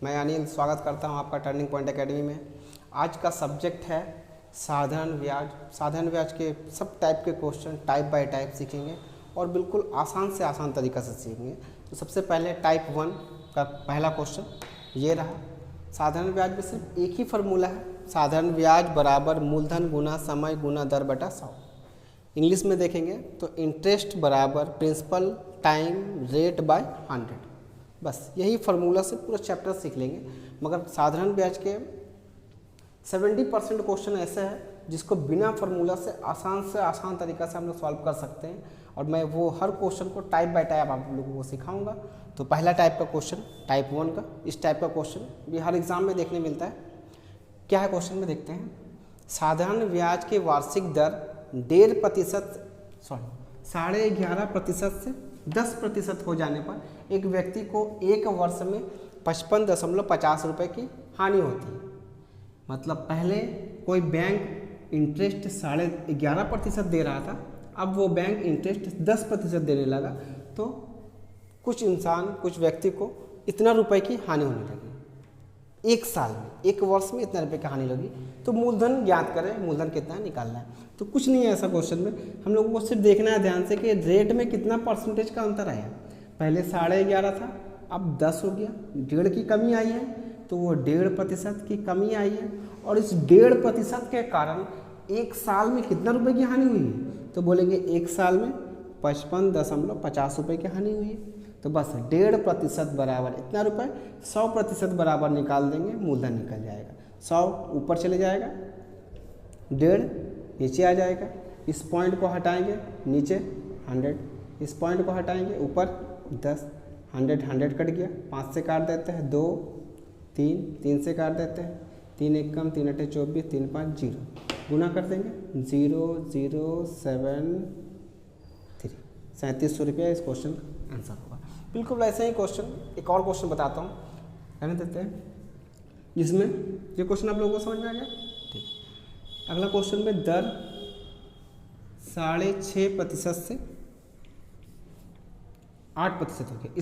मैं अनिल स्वागत करता हूं आपका टर्निंग पॉइंट एकेडमी में। आज का सब्जेक्ट है साधारण ब्याज। साधारण ब्याज के सब टाइप के क्वेश्चन टाइप बाय टाइप सीखेंगे और बिल्कुल आसान से आसान तरीक़ा से सीखेंगे। तो सबसे पहले टाइप 1 का पहला क्वेश्चन ये रहा। साधारण ब्याज में सिर्फ एक ही फार्मूला है, साधारण ब्याज बराबर मूलधन गुना समय गुना दर बटा 100। इंग्लिश में देखेंगे तो इंटरेस्ट बराबर प्रिंसिपल टाइम रेट बाय 100। बस यही फार्मूला से पूरा चैप्टर सीख लेंगे। मगर साधारण ब्याज के 70% क्वेश्चन ऐसे हैं जिसको बिना फार्मूला से आसान तरीक़ा से हम लोग सॉल्व कर सकते हैं, और मैं वो हर क्वेश्चन को टाइप बाय टाइप आप लोगों को सिखाऊंगा। तो पहला टाइप का क्वेश्चन टाइप 1 का, इस टाइप का क्वेश्चन भी हर एग्ज़ाम में देखने मिलता है। क्या है क्वेश्चन में देखते हैं। साधारण ब्याज की वार्षिक दर 11.5% से 10% हो जाने पर एक व्यक्ति को एक वर्ष में 55.50 रुपये की हानि होती है। मतलब पहले कोई बैंक इंटरेस्ट 11.5% दे रहा था, अब वो बैंक इंटरेस्ट 10% देने लगा, तो कुछ व्यक्ति को इतना रुपए की हानि होने लगी। एक साल में, एक वर्ष में इतना रुपये की हानि लगी। तो मूलधन ज्ञात करें, मूलधन कितना निकालना है। तो कुछ नहीं है ऐसा क्वेश्चन में, हम लोगों को सिर्फ देखना है ध्यान से कि रेट में कितना परसेंटेज का अंतर आया। पहले 11.5 था, अब 10 हो गया, 1.5 की कमी आई है, तो वो 1.5% की कमी आई है। और इस 1.5% के कारण एक साल में कितना रुपए की हानि हुई है, तो बोलेंगे एक साल में 55.50 रुपये की हानि हुई है। तो बस 1.5% बराबर इतना रुपए, 100% बराबर निकाल देंगे, मूलधन निकल जाएगा। 100 ऊपर चले जाएगा, 1.5 नीचे आ जाएगा। इस पॉइंट को हटाएंगे नीचे 100, इस पॉइंट को हटाएंगे ऊपर 10, 100 कट गया। 5 से काट देते हैं 2, 3 से काट देते हैं 3 एक कम, 3 8 24, 3 5 0, गुना कर देंगे 0,073। 3700 रुपया इस क्वेश्चन का आंसर होगा। बिल्कुल ऐसे ही क्वेश्चन, एक और क्वेश्चन बताता हूँ, रहने देते हैं, जिसमें ये क्वेश्चन आप लोगों को समझ में आ गया। ठीक, अगला क्वेश्चन में दर 6.5% से 8% हो गया।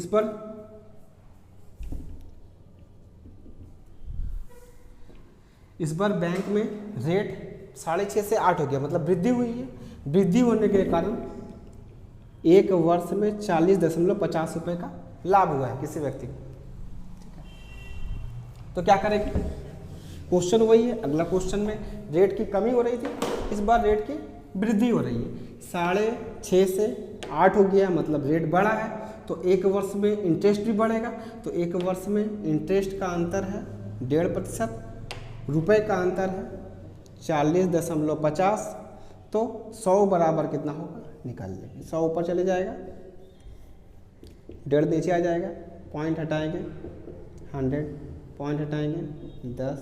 इस बार बैंक में रेट 6.5 से 8 हो गया, मतलब वृद्धि हुई है। वृद्धि होने के कारण एक वर्ष में 40.50 रुपये का लाभ हुआ है किसी व्यक्ति को। ठीक है, तो क्या करेंगे, क्वेश्चन वही है। अगला क्वेश्चन में रेट की कमी हो रही थी, इस बार रेट की वृद्धि हो रही है। 6.5 से 8 हो गया, मतलब रेट बढ़ा है, तो एक वर्ष में इंटरेस्ट भी बढ़ेगा। तो एक वर्ष में इंटरेस्ट का अंतर है 1.5%, रुपए का अंतर है 40.50, तो 100 बराबर कितना होगा निकाल लेंगे। 100 ऊपर चले जाएगा, 1.5 नीचे आ जाएगा, पॉइंट हटाएंगे 100, पॉइंट हटाएंगे 10,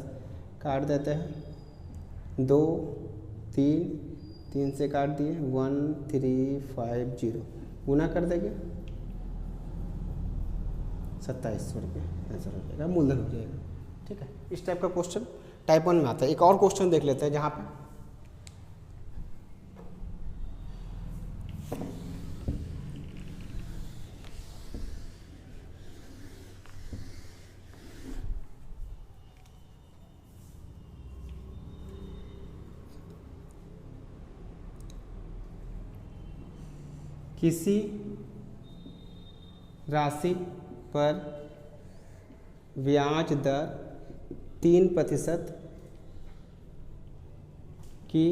काट देते हैं 2, 3 से काट दिए 1350, गुना कर देंगे 2700 रुपये आंसर हो जाएगा, मूलधन हो जाएगा। ठीक है, इस टाइप का क्वेश्चन टाइप 1 में आता है। एक और क्वेश्चन देख लेते हैं, जहाँ पे किसी राशि पर ब्याज दर 3% की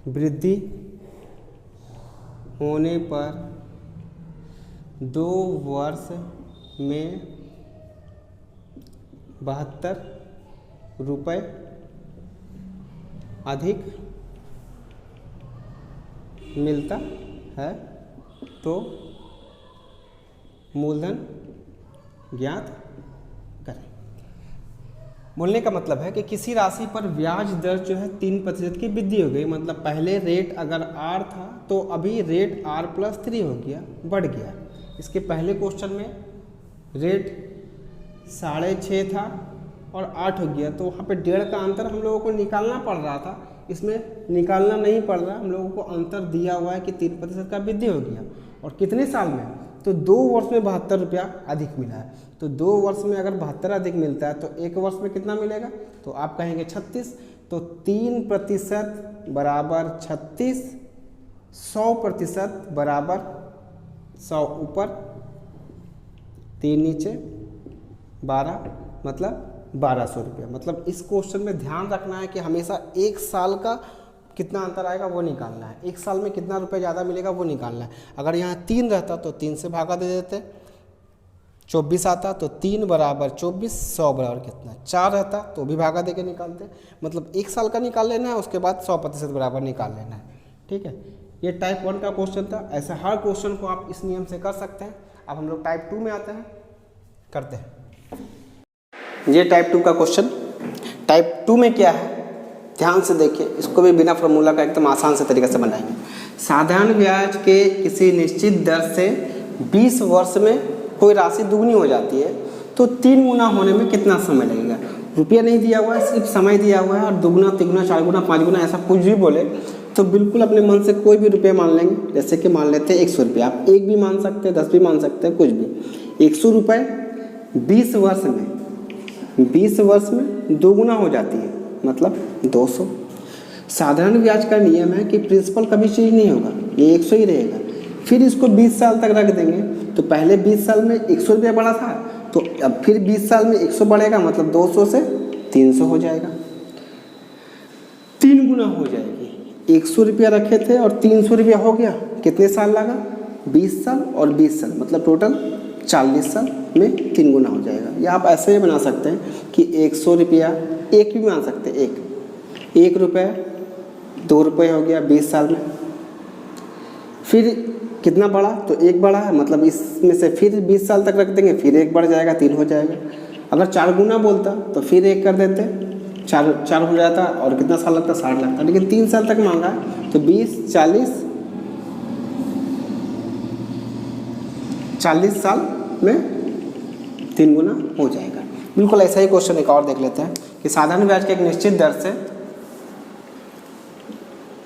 वृद्धि होने पर 2 वर्ष में 72 रुपये अधिक मिलता है, तो मूलधन ज्ञात करें। बोलने का मतलब है कि किसी राशि पर ब्याज दर जो है 3% की वृद्धि हो गई। मतलब पहले रेट अगर R था, तो अभी रेट R+3 हो गया, बढ़ गया। इसके पहले क्वेश्चन में रेट 6.5 था और 8 हो गया, तो वहाँ पे 1.5 का अंतर हम लोगों को निकालना पड़ रहा था। इसमें निकालना नहीं पड़ रहा, हम लोगों को अंतर दिया हुआ है कि 3% का वृद्धि हो गया। और कितने साल में, तो 2 वर्ष में 72 रुपया अधिक मिला है। तो 2 वर्ष में अगर 72 अधिक मिलता है तो 1 वर्ष में कितना मिलेगा, तो आप कहेंगे 36। तो 3% बराबर 36, 100% बराबर 100 ऊपर 3 नीचे 12, मतलब 1200 रुपये। मतलब इस क्वेश्चन में ध्यान रखना है कि हमेशा 1 साल का कितना अंतर आएगा वो निकालना है, 1 साल में कितना रुपये ज़्यादा मिलेगा वो निकालना है। अगर यहाँ 3 रहता तो 3 से भागा दे देते, 24 आता तो 3 बराबर 24, 100 बराबर कितना 4 रहता तो भी भागा दे के निकालते। मतलब 1 साल का निकाल लेना है, उसके बाद 100% बराबर निकाल लेना है। ठीक है, ये टाइप 1 का क्वेश्चन था। ऐसे हर क्वेश्चन को आप इस नियम से कर सकते हैं। अब हम लोग टाइप 2 में आते हैं, करते हैं। ये टाइप 2 का क्वेश्चन। टाइप 2 में क्या है, ध्यान से देखिए, इसको भी बिना फॉर्मूला का एकदम आसान से तरीके से बनाएंगे। साधारण ब्याज के किसी निश्चित दर से 20 वर्ष में कोई राशि दुगनी हो जाती है तो 3 गुना होने में कितना समय लगेगा। रुपया नहीं दिया हुआ है, सिर्फ समय दिया हुआ है, और दुगुना, तिगुना, 4 गुना, 5 गुना ऐसा कुछ भी बोले तो बिल्कुल अपने मन से कोई भी रुपये मान लेंगे। जैसे कि मान लेते हैं 100 रुपये, आप 1 भी मान सकते हैं, 10 भी मान सकते हैं, कुछ भी। 100 रुपये 20 वर्ष में 2 गुना हो जाती है, मतलब 200। साधारण ब्याज का नियम है कि प्रिंसिपल कभी चेंज नहीं होगा, ये 100 ही रहेगा। फिर इसको 20 साल तक रख देंगे तो पहले 20 साल में 100 रुपया बढ़ा था, तो अब फिर 20 साल में 100 बढ़ेगा, मतलब 200 से 300 हो जाएगा, 3 गुना हो जाएगी। 100 रुपया रखे थे और 300 रुपया हो गया, कितने साल लगा, 20 साल और 20 साल, मतलब टोटल 40 साल में 3 गुना हो जाएगा। या आप ऐसे ही बना सकते हैं कि 100 रुपया, 1 भी मान सकते हैं, 1 रुपया 2 रुपये हो गया 20 साल में। फिर कितना बढ़ा, तो 1 बढ़ा है, मतलब इसमें से फिर 20 साल तक रख देंगे, फिर 1 बढ़ जाएगा, 3 हो जाएगा। अगर 4 गुना बोलता तो फिर 1 कर देते, 4 हो जाता, और कितना साल लगता, 60 लगता, लेकिन 3 साल तक मांगा है तो 20, 40 साल में 3 गुना हो जाएगा। बिल्कुल ऐसा ही क्वेश्चन एक और देख लेते हैं कि साधारण ब्याज के एक निश्चित दर से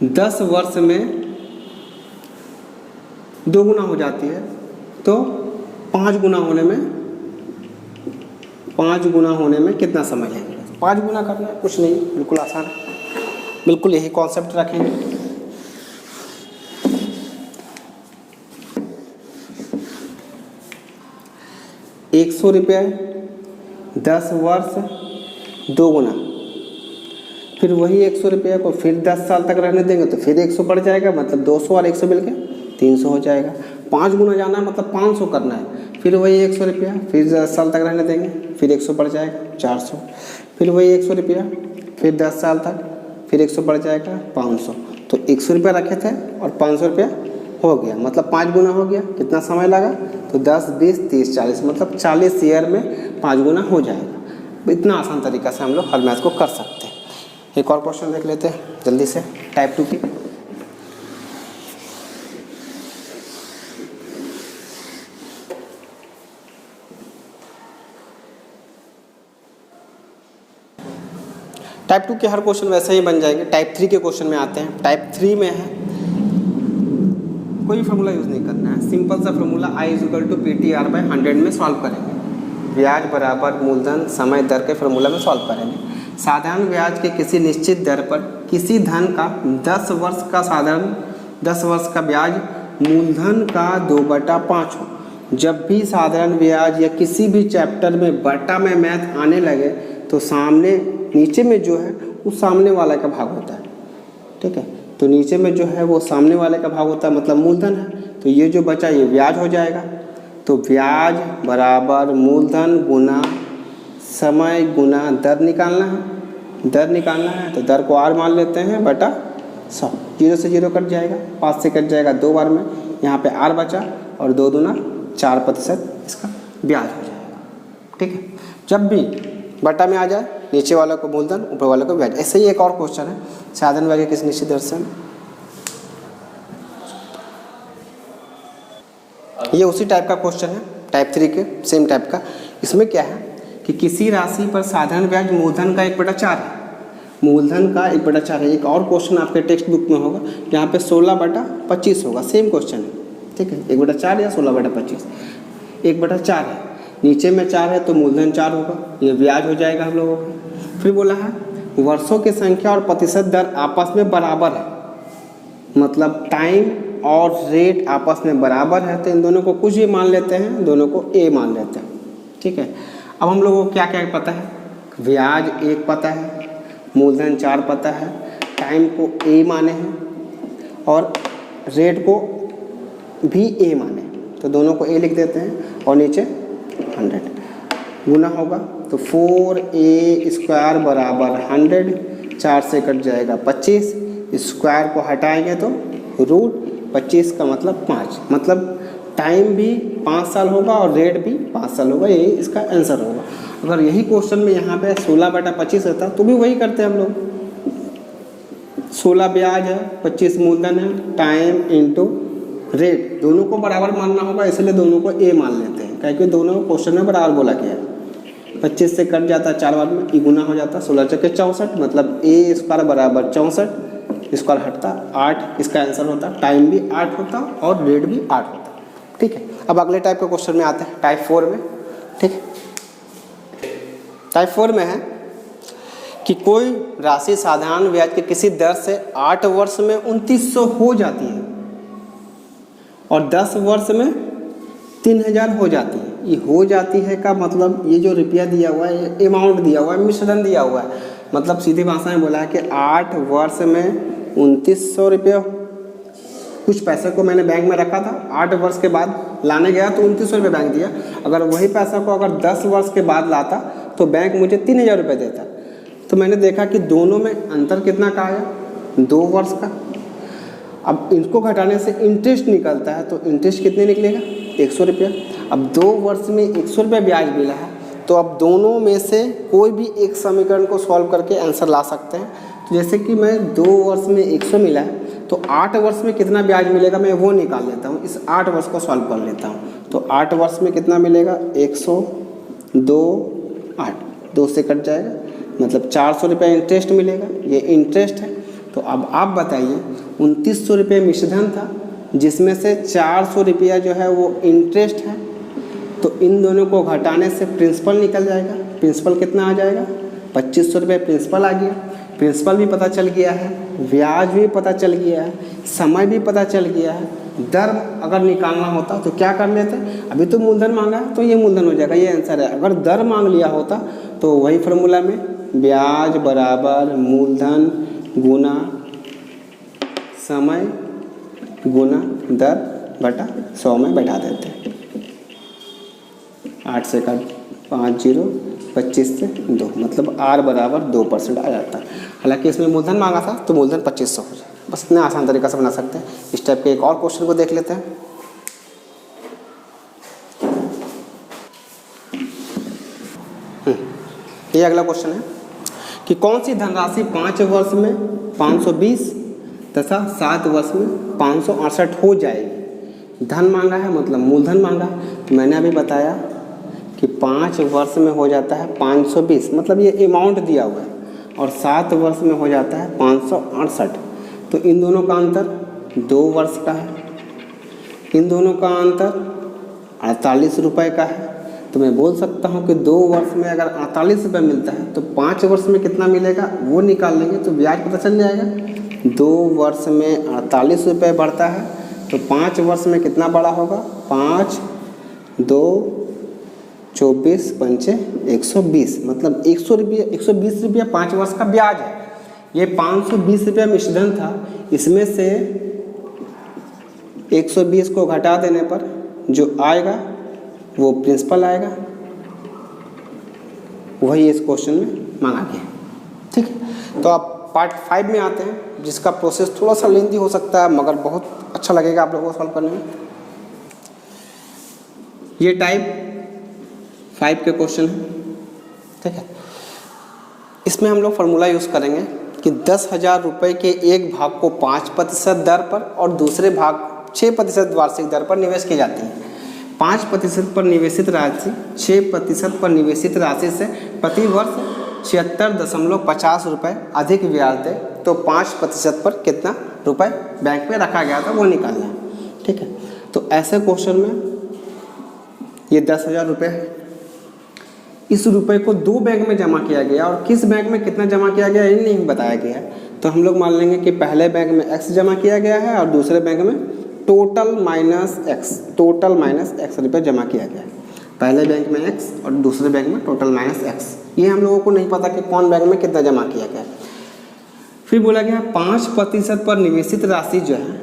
10 वर्ष में 2 गुना हो जाती है तो 5 गुना होने में कितना समय लगेगा। 5 गुना करना है, कुछ नहीं, बिल्कुल आसान है, बिल्कुल यही कॉन्सेप्ट रखेंगे। ₹100 10 वर्ष 2 गुना, फिर वही 100 रुपये को फिर 10 साल तक रहने देंगे तो फिर 100 बढ़ जाएगा, मतलब 200 और 100 मिल के 300 हो जाएगा। 5 गुना जाना है, मतलब 500 करना है, फिर वही 100 रुपया, फिर 10 साल तक रहने देंगे, फिर 100 बढ़ जाएगा 400, फिर वही 100 रुपया, फिर 10 साल तक, फिर 100 बढ़ जाएगा 500। तो 100 रुपया रखे थे और 500 रुपया हो गया, मतलब 5 गुना हो गया। कितना समय लगा, तो 10, 20, 30, 40, मतलब 40 ईयर में 5 गुना हो जाएगा। इतना आसान तरीका से हम लोग हर मैथ को कर सकते हैं। एक और क्वेश्चन देख लेते हैं जल्दी से, टाइप 2 की। टाइप 2 के हर क्वेश्चन वैसे ही बन जाएंगे। टाइप 3 के क्वेश्चन में आते हैं। टाइप 3 में है कोई फार्मूला यूज़ नहीं करना है, सिंपल सा फार्मूला I = PTR/100 में सॉल्व करेंगे। ब्याज बराबर मूलधन समय दर के फार्मूला में सॉल्व करेंगे। साधारण ब्याज के किसी निश्चित दर पर किसी धन का 10 वर्ष का ब्याज मूलधन का 2/5 हो। जब भी साधारण ब्याज या किसी भी चैप्टर में बटा में मैथ आने लगे तो सामने नीचे में जो है वो सामने वाला का भाग होता है, ठीक है। तो नीचे में जो है वो सामने वाले का भाग होता है, मतलब मूलधन है। तो ये जो बचा ये ब्याज हो जाएगा। तो ब्याज बराबर मूलधन गुना समय गुना दर निकालना है। तो दर को R मान लेते हैं बटा 100। 0 से 0 कट जाएगा, 5 से कट जाएगा 2 बार में, यहाँ पे R बचा और 2 दूना 4% इसका ब्याज हो जाएगा, ठीक है। जब भी बटा में आ जाए नीचे वाले को मूलधन ऊपर वाले को ब्याज। ऐसे ही एक और क्वेश्चन है, साधारण ब्याज किसी निश्चित दर से, ये उसी टाइप का क्वेश्चन है, टाइप 3 के सेम टाइप का। इसमें क्या है कि किसी राशि पर साधारण ब्याज मूलधन का 1/4 है, मूलधन का 1/4 है। एक और क्वेश्चन आपके टेक्स्ट बुक में होगा, यहाँ पे 16/25 होगा, सेम क्वेश्चन है, ठीक है। 1/4 या 16/25, 1/4 है। नीचे में 4 है तो मूलधन 4 होगा, ये ब्याज हो जाएगा हम लोगों को। फिर बोला है वर्षों की संख्या और प्रतिशत दर आपस में बराबर है, मतलब टाइम और रेट आपस में बराबर है, तो इन दोनों को कुछ भी मान लेते हैं, दोनों को ए मान लेते हैं। ठीक है, अब हम लोगों को क्या क्या पता है, ब्याज 1 पता है, मूलधन 4 पता है, टाइम को ए माने हैं और रेट को भी ए माने, तो दोनों को ए लिख देते हैं और नीचे 100 गुना होगा तो 4a² बराबर 100, 4 से कट जाएगा 25, स्क्वायर को हटाएंगे तो रूट 25 का मतलब 5, मतलब टाइम भी 5 साल होगा और रेट भी 5 साल होगा, यही इसका आंसर होगा। अगर यही क्वेश्चन में यहाँ पे 16/25 रहता तो भी वही करते हैं हम लोग, 16 ब्याज है, 25 मूलधन है, टाइम इंटू रेट, दोनों को बराबर मानना होगा, इसलिए दोनों को ए मान लेते हैं, क्योंकि दोनों क्वेश्चन में बराबर बोला गया है। 25 से कट जाता है 4 बार में, ई गुना हो जाता है 16 चौके 64, मतलब a² बराबर 64, स्क्वायर हटता 8, इसका आंसर होता, टाइम भी 8 होता और रेट भी 8 होता। ठीक है, अब अगले टाइप के क्वेश्चन में आते हैं, टाइप 4 में। ठीक है, टाइप 4 में है कि कोई राशि साधारण ब्याज के किसी दर से 8 वर्ष में 2900 हो जाती है और 10 वर्ष में 3000 हो जाती है। ये हो जाती है का मतलब ये जो रुपया दिया हुआ है, ये अमाउंट दिया हुआ है, मिश्रण दिया हुआ है, मतलब सीधी भाषा में बोला है कि 8 वर्ष में 2900 रुपये, कुछ पैसे को मैंने बैंक में रखा था, 8 वर्ष के बाद लाने गया तो 2900 रुपये बैंक दिया, अगर वही पैसा को अगर 10 वर्ष के बाद लाता तो बैंक मुझे 3000 रुपये देता। तो मैंने देखा कि दोनों में अंतर कितना का आया, 2 वर्ष का। अब इनको घटाने से इंटरेस्ट निकलता है, तो इंटरेस्ट कितने निकलेगा, 100 रुपया। अब 2 वर्ष में 100 रुपया ब्याज मिला है, तो अब दोनों में से कोई भी एक समीकरण को सॉल्व करके आंसर ला सकते हैं। तो जैसे कि मैं 2 वर्ष में 100 मिला है, तो 8 वर्ष में कितना ब्याज मिलेगा मैं वो निकाल लेता हूँ, इस 8 वर्ष को सॉल्व कर लेता हूँ। तो 8 वर्ष में कितना मिलेगा, 100, 2, 8, 2 से कट जाएगा, मतलब 400 रुपया इंटरेस्ट मिलेगा, ये इंटरेस्ट है। तो अब आप बताइए 2900 रुपये मिश्रधन था, जिसमें से 400 रुपया जो है वो इंटरेस्ट है, तो इन दोनों को घटाने से प्रिंसिपल निकल जाएगा। प्रिंसिपल कितना आ जाएगा, 2500 रुपये प्रिंसिपल आ गया। प्रिंसिपल भी पता चल गया है, ब्याज भी पता चल गया है, समय भी पता चल गया है। दर अगर निकालना होता तो क्या कर लेते, अभी तो मूलधन मांगा है तो ये मूलधन हो जाएगा, ये आंसर है। अगर दर मांग लिया होता तो वही फार्मूला में ब्याज बराबर मूलधन गुना समय गुना दर बटा 100 में बैठा देते हैं। 8 से कट 5 0, 25 से 2, मतलब R बराबर 2% आ जाता है। हालांकि इसमें मूलधन मांगा था तो मूलधन 2500 हो जाए। बस इतना आसान तरीका से बना सकते हैं। इस टाइप के एक और क्वेश्चन को देख लेते हैं। ये अगला क्वेश्चन है कि कौन सी धनराशि 5 वर्ष में 520 तथा 7 वर्ष में 568 हो जाएगी। धन मांगा है, मतलब मूलधन मांगा है। तो मैंने अभी बताया कि 5 वर्ष में हो जाता है 520, मतलब ये अमाउंट दिया हुआ है, और 7 वर्ष में हो जाता है 568। तो इन दोनों का अंतर 2 वर्ष का है, इन दोनों का अंतर 48 रुपये का है। तो मैं बोल सकता हूँ कि 2 वर्ष में अगर 48 रुपये मिलता है तो 5 वर्ष में कितना मिलेगा वो निकाल लेंगे तो ब्याज पता चल जाएगा। 2 वर्ष में 48 रुपये बढ़ता है तो 5 वर्ष में कितना बड़ा होगा, 5 2 24 पंचे 120, मतलब 120 रुपया 5 वर्ष का ब्याज है। ये 520 रुपया मिश्रधन था, इसमें से 120 को घटा देने पर जो आएगा वो प्रिंसिपल आएगा, वही इस क्वेश्चन में मांगा गया। ठीक है, तो आप पार्ट 5 में आते हैं, जिसका प्रोसेस थोड़ा सा लेंथी हो सकता है मगर बहुत अच्छा लगेगा आप लोगों को सॉल्व करने में। ये टाइप 5 के क्वेश्चन है। ठीक है, इसमें हम लोग फार्मूला यूज़ करेंगे कि 10,000 रुपये के एक भाग को 5% दर पर और दूसरे भाग 6% वार्षिक दर पर निवेश की जाती है। 5% पर निवेशित राशि 6% पर निवेशित राशि से प्रति वर्ष 76.50 रुपये अधिक ब्याज दे, तो 5% पर कितना रुपए बैंक में रखा गया था वो निकालना है। ठीक है, तो ऐसे क्वेश्चन में ये 10,000 रुपये है, इस रुपए को 2 बैंक में जमा किया गया और किस बैंक में कितना जमा किया गया ये नहीं बताया गया है, तो हम लोग मान लेंगे कि पहले बैंक में x जमा किया गया है और दूसरे बैंक में टोटल माइनस x रुपये जमा किया गया है। पहले बैंक में x और दूसरे बैंक में टोटल माइनस x। ये हम लोगों को नहीं पता कि कौन बैंक में कितना जमा किया गया। फिर बोला गया 5% पर निवेशित राशि जो है,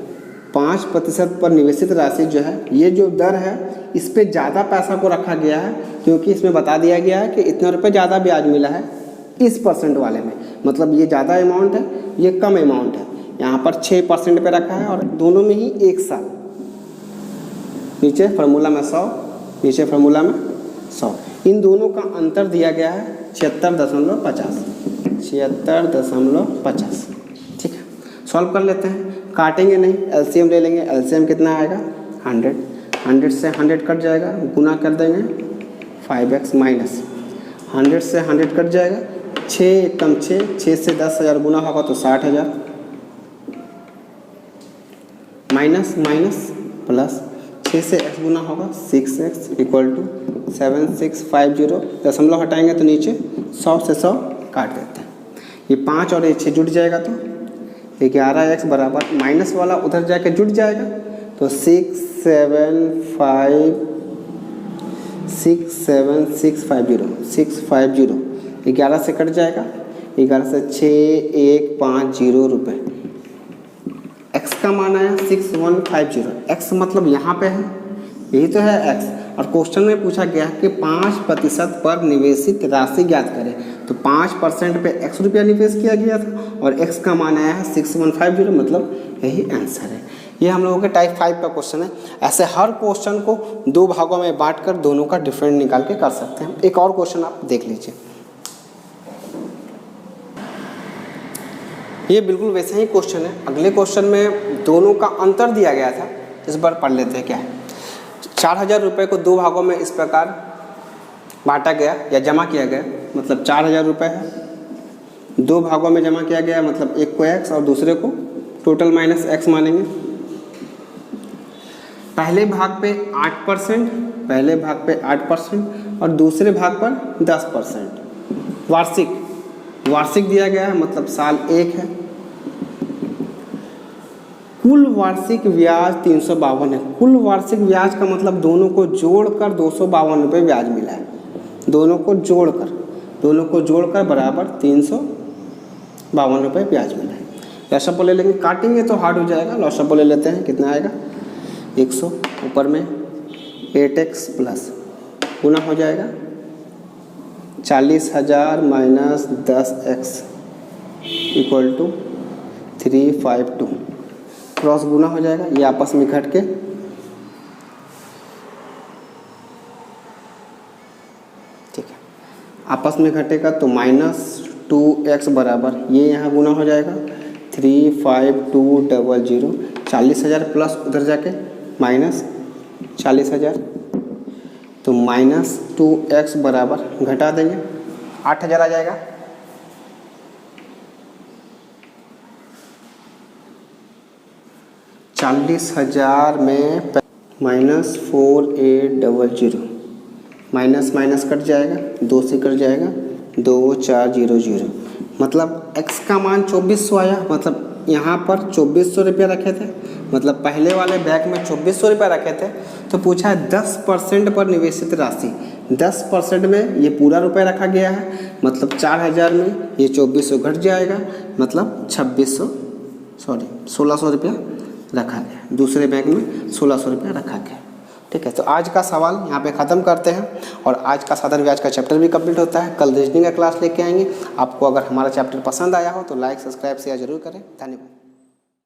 5% पर निवेशित राशि जो है, ये जो दर है इस पे ज़्यादा पैसा को रखा गया है, क्योंकि इसमें बता दिया गया है कि इतना रुपये ज़्यादा ब्याज मिला है इस % वाले में, मतलब ये ज़्यादा अमाउंट है, ये कम अमाउंट है। यहाँ पर 6% पे रखा है और दोनों में ही 1 साल। नीचे फार्मूला में 100, नीचे फार्मूला में 100। इन दोनों का अंतर दिया गया है 76.50, 76.50। ठीक है, सॉल्व कर लेते हैं। काटेंगे नहीं, एलसीएम ले लेंगे। एलसीएम कितना आएगा 100, 100 से 100 कट जाएगा, गुना कर देंगे 5x माइनस 100 से 100 कट जाएगा, 6 कम 6 से 10,000 गुना होगा तो 60,000 माइनस प्लस 6 से x गुना होगा 6x इक्वल टू 7650। दशमलव हटाएंगे तो नीचे 100 से 100 काट देते हैं। ये 5 और ये 6 जुड़ जाएगा तो 11x बराबर माइनस वाला उधर जाके जुड़ जाएगा तो 650 11 से कट जाएगा, 11 से 6150 रुपये। x का मान आया 6150। x मतलब यहाँ पे है, यही तो है x। और क्वेश्चन में पूछा गया कि 5% पर निवेशित राशि ज्ञात करें, तो 5% पे x रुपया निवेश किया गया था और x का मान आया है 6150, मतलब यही आंसर है। ये हम लोगों के टाइप 5 का क्वेश्चन है। ऐसे हर क्वेश्चन को 2 भागों में बांटकर दोनों का डिफरेंट निकाल के कर सकते हैं। एक और क्वेश्चन आप देख लीजिए, ये बिल्कुल वैसे ही क्वेश्चन है। अगले क्वेश्चन में दोनों का अंतर दिया गया था, इस बार पढ़ लेते हैं क्या है। 4000 रुपये को 2 भागों में इस प्रकार बांटा गया या जमा किया गया, मतलब 4000 रुपये है, 2 भागों में जमा किया गया, मतलब एक को x और दूसरे को टोटल माइनस x मानेंगे। पहले भाग पे 8%, पहले भाग पे 8% और दूसरे भाग पर 10%। वार्षिक दिया गया है, मतलब साल 1 है। कुल वार्षिक ब्याज 352 है। कुल वार्षिक ब्याज का मतलब दोनों को जोड़कर 252 रुपये ब्याज मिला है। दोनों को जोड़कर बराबर 352 रुपये ब्याज मिला है। लॉसअप ले लेंगे, काटेंगे तो हार्ड हो जाएगा। लॉसअप ले लेते हैं, कितना आएगा 100, ऊपर में 8x प्लस गुना हो जाएगा 40,000 minus 10x equal to 352, cross गुना हो जाएगा, ये आपस में घट के ठीक है, आपस में घटेगा तो -2x बराबर ये यहाँ गुना हो जाएगा 35200। 40,000 प्लस उधर जाके माइनस 40,000 तो -2x बराबर घटा देंगे 8,000 आ जाएगा। 40,000 में -4800, माइनस माइनस कट जाएगा, 2 से कट जाएगा 2400, मतलब x का मान 2400 आया। मतलब यहाँ पर 2400 रुपया रखे थे, मतलब पहले वाले बैग में 2400 रुपया रखे थे, तो पूछा है 10% पर निवेशित राशि। 10% में ये पूरा रुपया रखा गया है, मतलब 4000 में ये 2400 घट जाएगा, मतलब 1600 रुपया रखा गया। दूसरे बैंक में 1600 रुपया रखा गया। ठीक है, तो आज का सवाल यहाँ पे ख़त्म करते हैं और आज का साधारण ब्याज का चैप्टर भी कंप्लीट होता है। कल रीजनिंग का क्लास लेके आएंगे। आपको अगर हमारा चैप्टर पसंद आया हो तो लाइक, सब्सक्राइब, शेयर जरूर करें। धन्यवाद।